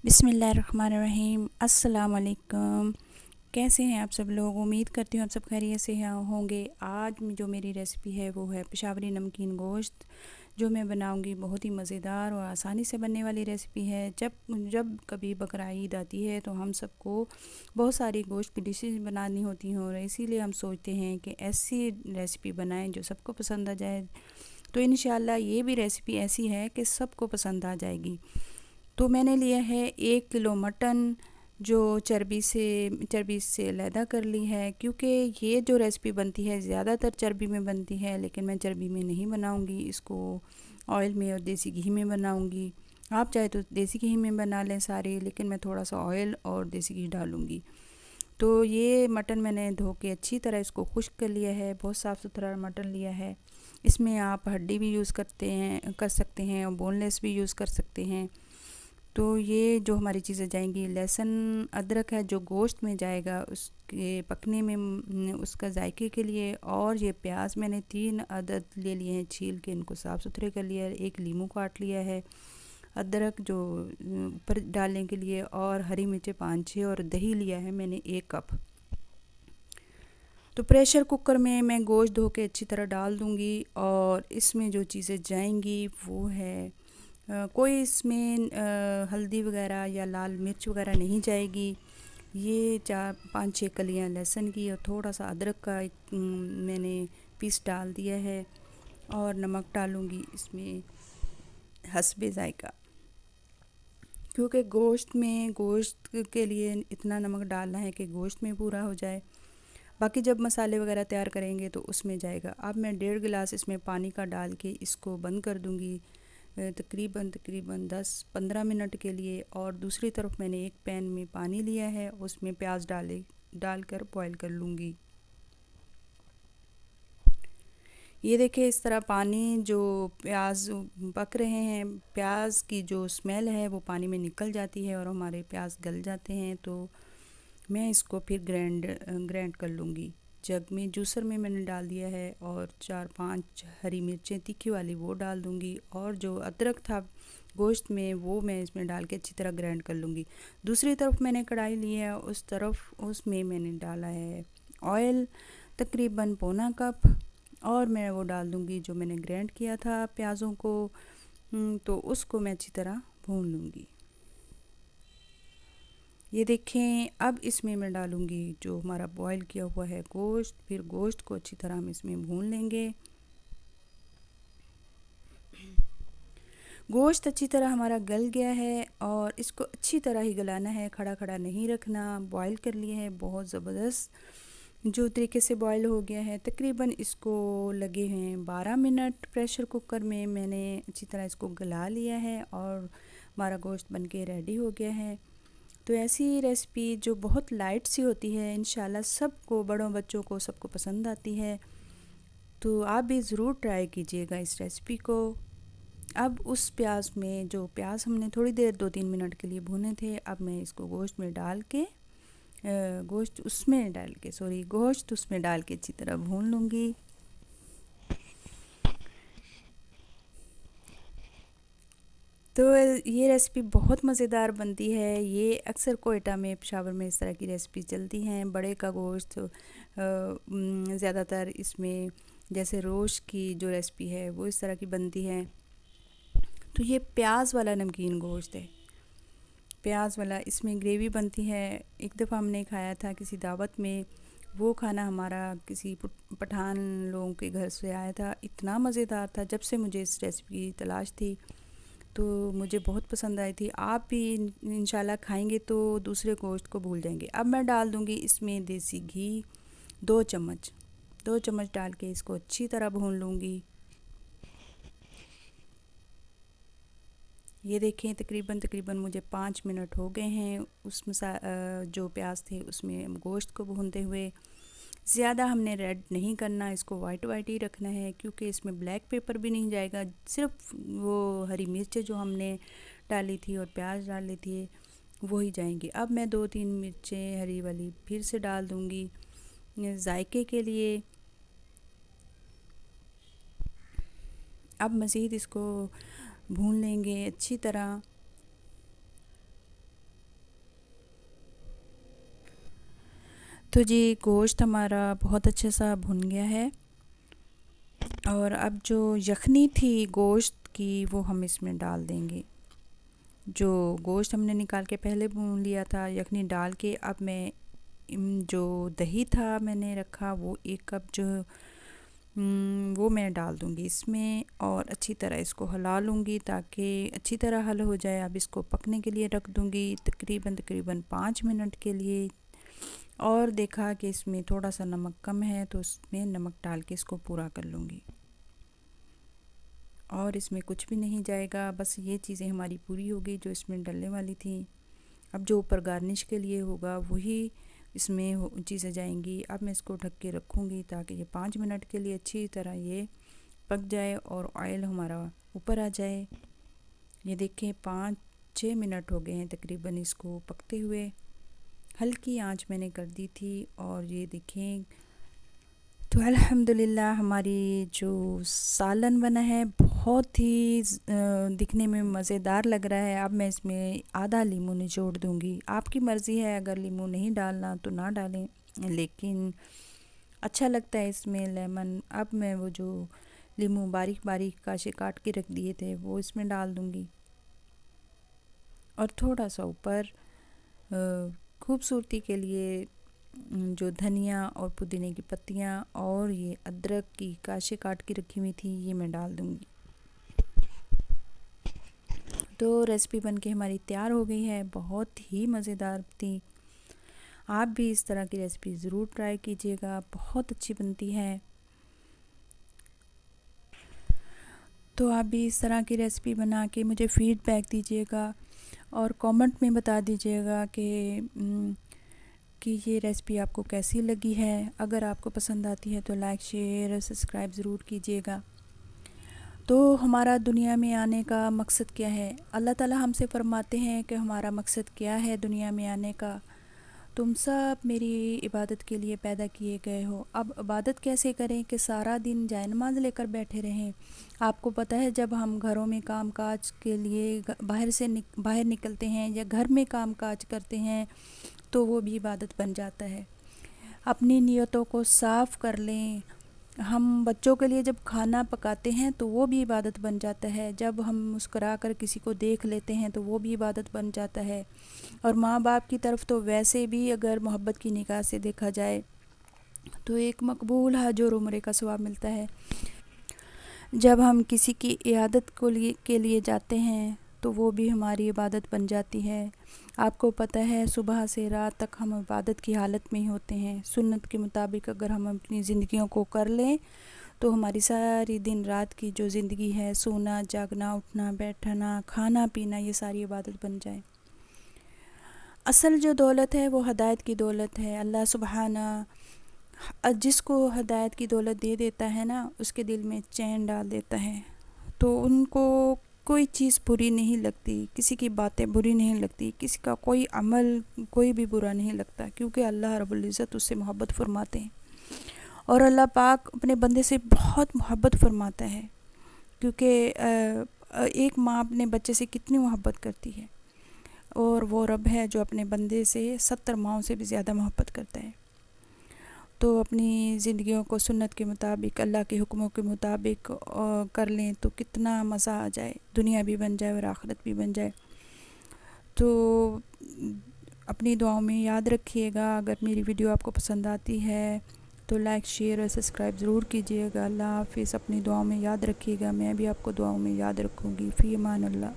बिस्मिल्लाहिर्रहमानिर्रहीम। अस्सलाम वालेकुम। कैसे हैं आप सब लोग? उम्मीद करती हूँ आप सब खैरियत से होंगे। आज जो मेरी रेसिपी है वो है पेशावरी नमकीन गोश्त, जो मैं बनाऊंगी। बहुत ही मज़ेदार और आसानी से बनने वाली रेसिपी है। जब जब कभी बकरा ईद आती है तो हम सबको बहुत सारी गोश्त की डिशेज बनानी होती हैं, और इसीलिए हम सोचते हैं कि ऐसी रेसिपी बनाएं जो सबको पसंद आ जाए। तो इंशाल्लाह ये भी रेसिपी ऐसी है कि सबको पसंद आ जाएगी। तो मैंने लिया है 1 किलो मटन, जो चर्बी से अलहदा कर ली है, क्योंकि ये जो रेसिपी बनती है ज़्यादातर चर्बी में बनती है, लेकिन मैं चर्बी में नहीं बनाऊंगी इसको। ऑयल में और देसी घी में बनाऊंगी। आप चाहे तो देसी घी में बना लें सारे, लेकिन मैं थोड़ा सा ऑयल और देसी घी डालूंगी। तो ये मटन मैंने धो के अच्छी तरह इसको खुश्क कर लिया है। बहुत साफ़ सुथरा मटन लिया है। इसमें आप हड्डी भी यूज़ कर सकते हैं और बोनलेस भी यूज़ कर सकते हैं। तो ये जो हमारी चीज़ें जाएंगी, लहसुन अदरक है जो गोश्त में जाएगा उसके पकने में, उसका जायके के लिए। और ये प्याज मैंने 3 अदद ले लिए हैं, छील के इनको साफ़ सुथरे कर लिया है। एक लीमू काट लिया है, अदरक जो ऊपर डालने के लिए, और हरी मिर्चें 5-6, और दही लिया है मैंने 1 कप। तो प्रेशर कुकर में मैं गोश्त धो के अच्छी तरह डाल दूँगी, और इसमें जो चीज़ें जाएंगी वो है कोई इसमें हल्दी वगैरह या लाल मिर्च वगैरह नहीं जाएगी। ये 4-5-6 कलियां लहसुन की और थोड़ा सा अदरक का मैंने पीस डाल दिया है, और नमक डालूँगी इसमें हस्बे ज़ायका, क्योंकि गोश्त के लिए इतना नमक डालना है कि गोश्त में पूरा हो जाए। बाकी जब मसाले वगैरह तैयार करेंगे तो उसमें जाएगा। अब मैं 1.5 गिलास इसमें पानी का डाल के इसको बंद कर दूँगी तकरीबन 10-15 मिनट के लिए। और दूसरी तरफ मैंने एक पैन में पानी लिया है, उसमें प्याज डालकर बॉईल कर लूँगी। ये देखिए, इस तरह पानी जो प्याज पक रहे हैं, प्याज की जो स्मेल है वो पानी में निकल जाती है और हमारे प्याज गल जाते हैं। तो मैं इसको फिर ग्राइंड कर लूँगी। जग में जूसर में मैंने डाल दिया है, और 4-5 हरी मिर्चें तीखी वाली वो डाल दूँगी, और जो अदरक था गोश्त में वो मैं इसमें डाल के अच्छी तरह ग्राइंड कर लूँगी। दूसरी तरफ मैंने कढ़ाई ली है, उसमें मैंने डाला है ऑयल, तकरीबन पौना कप, और मैं वो डाल दूँगी जो मैंने ग्राइंड किया था प्याज़ों को। तो उसको मैं अच्छी तरह भून लूँगी। ये देखें, अब इसमें मैं डालूँगी जो हमारा बॉईल किया हुआ है गोश्त। फिर गोश्त को अच्छी तरह हम इसमें भून लेंगे। गोश्त अच्छी तरह हमारा गल गया है, और इसको अच्छी तरह ही गलाना है, खड़ा खड़ा नहीं रखना। बॉईल कर लिए है बहुत ज़बरदस्त, जो तरीके से बॉईल हो गया है। तकरीबन इसको लगे हैं 12 मिनट प्रेशर कुकर में। मैंने अच्छी तरह इसको गला लिया है, और हमारा गोश्त बनके रेडी हो गया है। तो ऐसी रेसिपी जो बहुत लाइट सी होती है, इंशाल्लाह सबको, बड़ों बच्चों को, सबको पसंद आती है। तो आप भी ज़रूर ट्राई कीजिएगा इस रेसिपी को। अब उस प्याज में, जो प्याज हमने थोड़ी देर 2-3 मिनट के लिए भुने थे, अब मैं इसको गोश्त उसमें डाल के अच्छी तरह भून लूँगी। तो ये रेसिपी बहुत मज़ेदार बनती है। ये अक्सर कोयटा में, पेशावर में इस तरह की रेसिपी चलती हैं। बड़े का गोश्त ज़्यादातर इसमें, जैसे रोश की जो रेसिपी है वो इस तरह की बनती है। तो ये प्याज वाला नमकीन गोश्त है, प्याज वाला। इसमें ग्रेवी बनती है। एक दफ़ा हमने खाया था किसी दावत में। वो खाना हमारा किसी पठान लोगों के घर से आया था। इतना मज़ेदार था। जब से मुझे इस रेसिपी की तलाश थी, तो मुझे बहुत पसंद आई थी। आप भी इंशाल्लाह खाएंगे तो दूसरे गोश्त को भूल जाएंगे। अब मैं डाल दूँगी इसमें देसी घी 2 चम्मच। 2 चम्मच डाल के इसको अच्छी तरह भून लूँगी। ये देखें, तकरीबन मुझे 5 मिनट हो गए हैं जो प्याज थे उसमें गोश्त को भूनते हुए। ज़्यादा हमने रेड नहीं करना, इसको वाइट वाइट ही रखना है, क्योंकि इसमें ब्लैक पेपर भी नहीं जाएगा। सिर्फ वो हरी मिर्चें जो हमने डाली थी और प्याज डाले थे वही जाएंगी। अब मैं 2-3 मिर्चें हरी वाली फिर से डाल दूँगी जायके के लिए। अब मज़ीद इसको भून लेंगे अच्छी तरह। तो जी गोश्त हमारा बहुत अच्छे सा भुन गया है और अब जो यखनी थी गोश्त की वो हम इसमें डाल देंगे। जो गोश्त हमने निकाल के पहले भून लिया था यखनी डाल के, अब मैं जो दही था मैंने रखा वो 1 कप जो वो मैं डाल दूँगी इसमें और अच्छी तरह इसको हिला लूँगी ताकि अच्छी तरह हल हो जाए। अब इसको पकने के लिए रख दूँगी तकरीबन 5 मिनट के लिए। और देखा कि इसमें थोड़ा सा नमक कम है तो उसमें नमक डाल के इसको पूरा कर लूँगी। और इसमें कुछ भी नहीं जाएगा, बस ये चीज़ें हमारी पूरी हो गई जो इसमें डलने वाली थी। अब जो ऊपर गार्निश के लिए होगा वही इसमें चीज़ें जाएंगी। अब मैं इसको ढक के रखूँगी ताकि ये 5 मिनट के लिए अच्छी तरह ये पक जाए और ऑयल हमारा ऊपर आ जाए। ये देखें 5-6 मिनट हो गए हैं तकरीबन इसको पकते हुए। हल्की आंच मैंने कर दी थी और ये देखें तो अल्हम्दुलिल्लाह हमारी जो सालन बना है बहुत ही दिखने में मज़ेदार लग रहा है। अब मैं इसमें आधा लीमू निचोड़ दूँगी। आपकी मर्ज़ी है, अगर लीमू नहीं डालना तो ना डालें, लेकिन अच्छा लगता है इसमें लेमन। अब मैं वो जो लीमू बारीक बारीक काटे काट के रख दिए थे वो इसमें डाल दूँगी और थोड़ा सा ऊपर खूबसूरती के लिए जो धनिया और पुदीने की पत्तियाँ और ये अदरक की काशे काट के रखी हुई थी ये मैं डाल दूँगी। तो रेसिपी बनके हमारी तैयार हो गई है, बहुत ही मज़ेदार थी। आप भी इस तरह की रेसिपी ज़रूर ट्राई कीजिएगा, बहुत अच्छी बनती है। तो आप भी इस तरह की रेसिपी बना के मुझे फ़ीडबैक दीजिएगा और कमेंट में बता दीजिएगा कि ये रेसिपी आपको कैसी लगी है। अगर आपको पसंद आती है तो लाइक शेयर और सब्सक्राइब ज़रूर कीजिएगा। तो हमारा दुनिया में आने का मकसद क्या है? अल्लाह ताला हमसे फरमाते हैं कि हमारा मकसद क्या है दुनिया में आने का। तुम सब मेरी इबादत के लिए पैदा किए गए हो। अब इबादत कैसे करें कि सारा दिन जाए नमाज़ लेकर बैठे रहें। आपको पता है जब हम घरों में काम काज के लिए बाहर निकलते हैं या घर में काम काज करते हैं तो वो भी इबादत बन जाता है। अपनी नियतों को साफ़ कर लें। हम बच्चों के लिए जब खाना पकाते हैं तो वो भी इबादत बन जाता है। जब हम मुस्कुरा कर किसी को देख लेते हैं तो वो भी इबादत बन जाता है। और माँ बाप की तरफ तो वैसे भी अगर मोहब्बत की निगाह से देखा जाए तो एक मकबूल हज और उम्रे का सवाब मिलता है। जब हम किसी की इयादत के लिए जाते हैं तो वो भी हमारी इबादत बन जाती है। आपको पता है सुबह से रात तक हम इबादत की हालत में ही होते हैं। सुन्नत के मुताबिक अगर हम अपनी ज़िंदगियों को कर लें तो हमारी सारी दिन रात की जो ज़िंदगी है, सोना जागना उठना बैठना खाना पीना, ये सारी इबादत बन जाए। असल जो दौलत है वो हदायत की दौलत है। अल्लाह सुबहाना जिसको हदायत की दौलत दे देता है ना, उसके दिल में चैन डाल देता है। तो उनको कोई चीज़ बुरी नहीं लगती, किसी की बातें बुरी नहीं लगती, किसी का कोई अमल कोई भी बुरा नहीं लगता, क्योंकि अल्लाह रब्बुल इज़्ज़त उससे मोहब्बत फरमाते हैं। और अल्लाह पाक अपने बंदे से बहुत मोहब्बत फरमाता है, क्योंकि एक माँ अपने बच्चे से कितनी मोहब्बत करती है और वो रब है जो अपने बंदे से 70 माँओं से भी ज़्यादा मोहब्बत करता है। तो अपनी ज़िंदगियों को सुन्नत के मुताबिक अल्लाह के हुक्मों के मुताबिक कर लें तो कितना मज़ा आ जाए, दुनिया भी बन जाए और आखिरत भी बन जाए। तो अपनी दुआओं में याद रखिएगा। अगर मेरी वीडियो आपको पसंद आती है तो लाइक शेयर और सब्सक्राइब ज़रूर कीजिएगा। अल्लाह हाफ़िज़। अपनी दुआओं में याद रखिएगा, मैं भी आपको दुआओं में याद रखूँगी। फ़ी अमान अल्लाह।